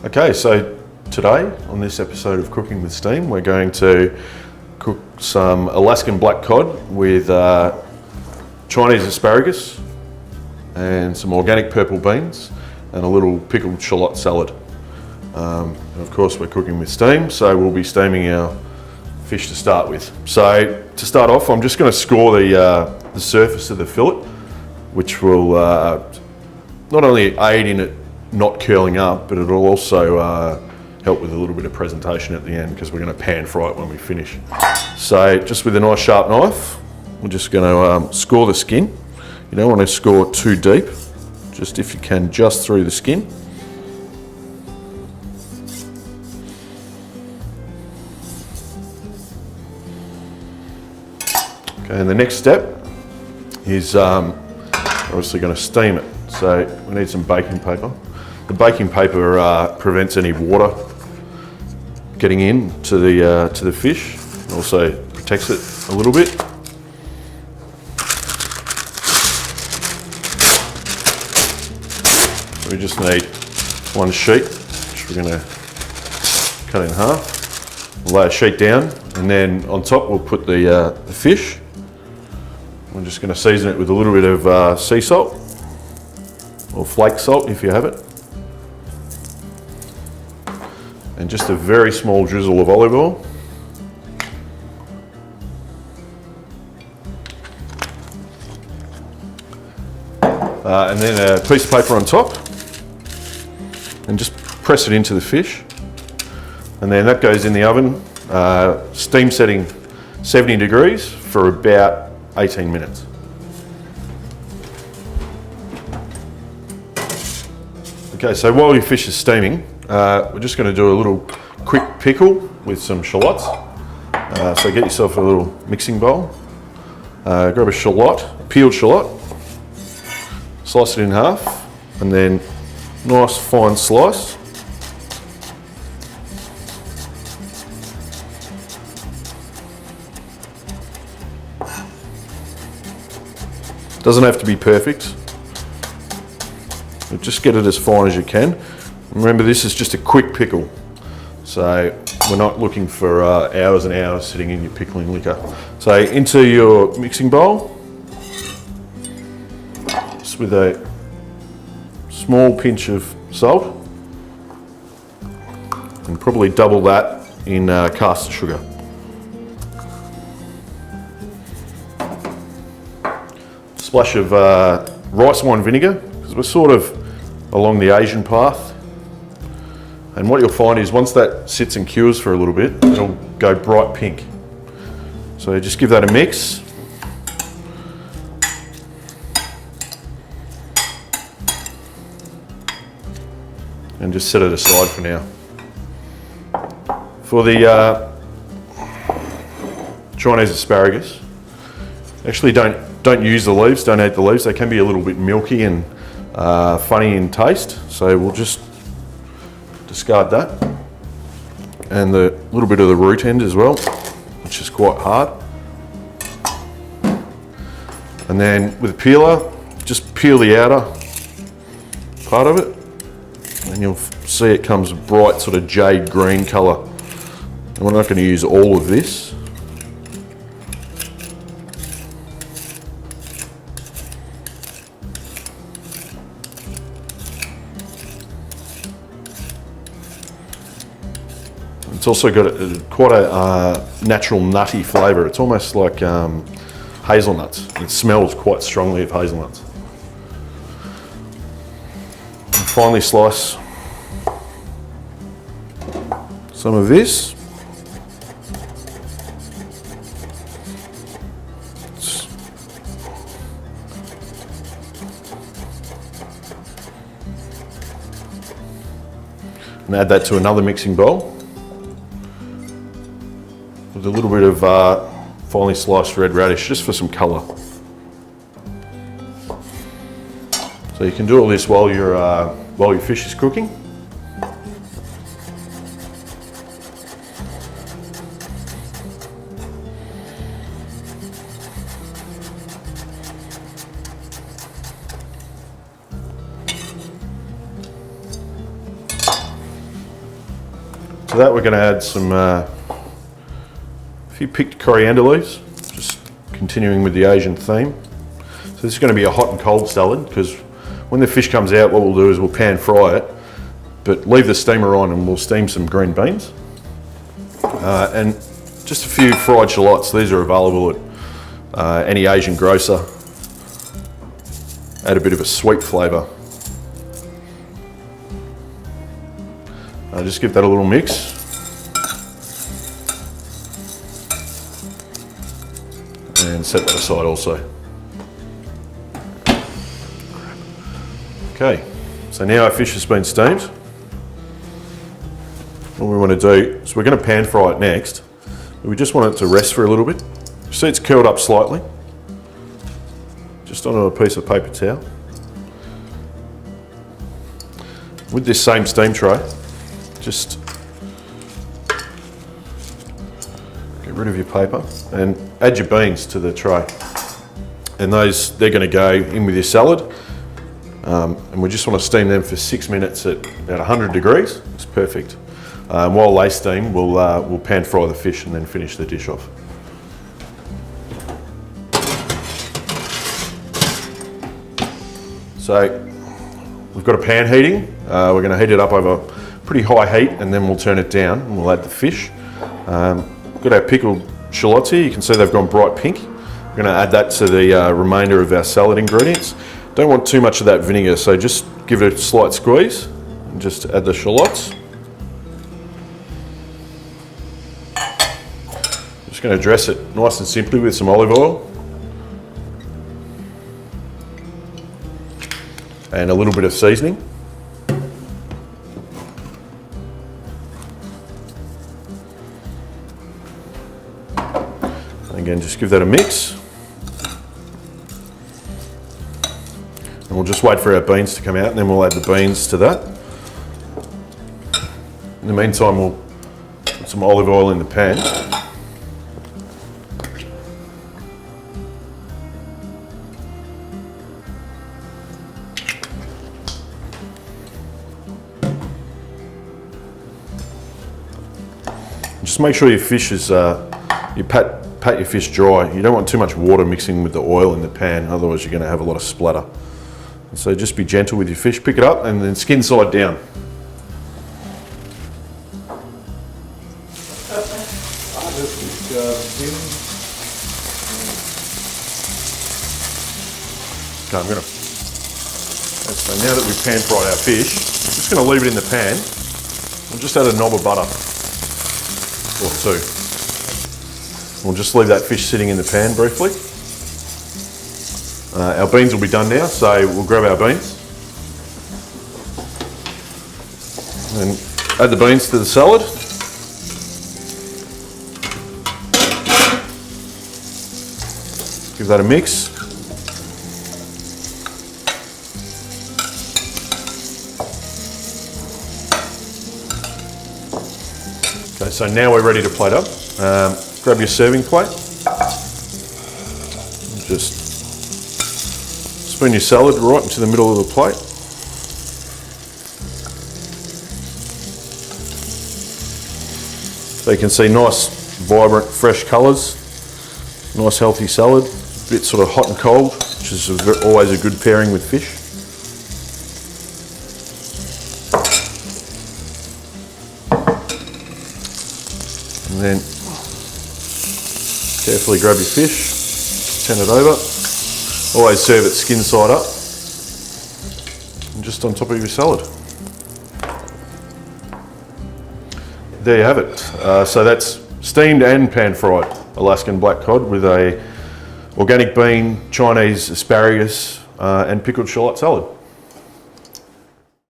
Okay, so today on this episode of Cooking with Steam, we're going to cook some Alaskan black cod with Chinese asparagus and some organic purple beans and a little pickled shallot salad. And of course, we're cooking with steam, so we'll be steaming our fish to start with. So to start off, I'm just going to score the surface of the fillet, which will not only aid in it not curling up, but it'll also help with a little bit of presentation at the end because we're going to pan fry it when we finish. So just with a nice sharp knife, we're just going to score the skin. You don't want to score too deep, just if you can, just through the skin. Okay, and the next step is obviously going to steam it. So we need some baking paper. The baking paper prevents any water getting into the fish. It also protects it a little bit. So we just need one sheet, which we're going to cut in half. We'll lay a sheet down, and then on top we'll put the fish. We're just going to season it with a little bit of sea salt, or flake salt if you have it. And just a very small drizzle of olive oil. And then a piece of paper on top. And just press it into the fish. And then that goes in the oven, steam setting 70 degrees for about 18 minutes. Okay, so while your fish is steaming, we're just going to do a little quick pickle with some shallots. So get yourself a little mixing bowl, grab a shallot, a peeled shallot, slice it in half, and then nice fine slice. Doesn't have to be perfect, but just get it as fine as you can. Remember, this is just a quick pickle, so we're not looking for hours and hours sitting in your pickling liquor. So into your mixing bowl, just with a small pinch of salt, and probably double that in caster sugar. Splash of rice wine vinegar, because we're sort of along the Asian path. And what you'll find is once that sits and cures for a little bit, it'll go bright pink. So just give that a mix. And just set it aside for now. For the Chinese asparagus, actually don't use the leaves, don't eat the leaves. They can be a little bit milky and funny in taste. So we'll just discard that, and the little bit of the root end as well, which is quite hard. And then with a peeler, just peel the outer part of it, and you'll see it comes a bright sort of jade green colour. And we're not going to use all of this. It's also got quite a natural nutty flavour. It's almost like hazelnuts. It smells quite strongly of hazelnuts. And finally slice some of this. And add that to another mixing bowl with a little bit of finely sliced red radish, just for some colour. So you can do all this while your fish is cooking. To that we're going to add some a few picked coriander leaves, just continuing with the Asian theme. So this is going to be a hot and cold salad, because when the fish comes out, what we'll do is we'll pan fry it, but leave the steamer on and we'll steam some green beans. And just a few fried shallots. These are available at any Asian grocer. Add a bit of a sweet flavour. Just give that a little mix. And set that aside also. Okay, so now our fish has been steamed. What we want to do is we're going to pan fry it next. We just want it to rest for a little bit. See, it's curled up slightly. Just onto a piece of paper towel. With this same steam tray, just get rid of your paper and add your beans to the tray. And they're going to go in with your salad. And we just want to steam them for 6 minutes at about 100 degrees. It's perfect. While they steam, we'll pan fry the fish and then finish the dish off. So we've got a pan heating. We're going to heat it up over pretty high heat, and then we'll turn it down and we'll add the fish. We've got our pickled shallots here. You can see they've gone bright pink. We're going to add that to the remainder of our salad ingredients. Don't want too much of that vinegar, so just give it a slight squeeze and just add the shallots. Just going to dress it nice and simply with some olive oil and a little bit of seasoning. And again, just give that a mix. And we'll just wait for our beans to come out, and then we'll add the beans to that. In the meantime, we'll put some olive oil in the pan. Just make sure your fish is, you pat your fish dry. You don't want too much water mixing with the oil in the pan, otherwise you're going to have a lot of splatter. So just be gentle with your fish, pick it up and then skin side down. Okay, so now that we've pan fried our fish, I'm just going to leave it in the pan. We'll just add a knob of butter or two. We'll just leave that fish sitting in the pan briefly. Our beans will be done now, so we'll grab our beans and add the beans to the salad. Give that a mix. Okay, so now we're ready to plate up. Grab your serving plate. Just spoon your salad right into the middle of the plate. So you can see nice, vibrant, fresh colours. Nice healthy salad. A bit sort of hot and cold, which is always a good pairing with fish. And then carefully grab your fish, turn it over. Always serve it skin side up and just on top of your salad. There you have it. So that's steamed and pan fried Alaskan black cod with a organic bean, Chinese asparagus and pickled shallot salad.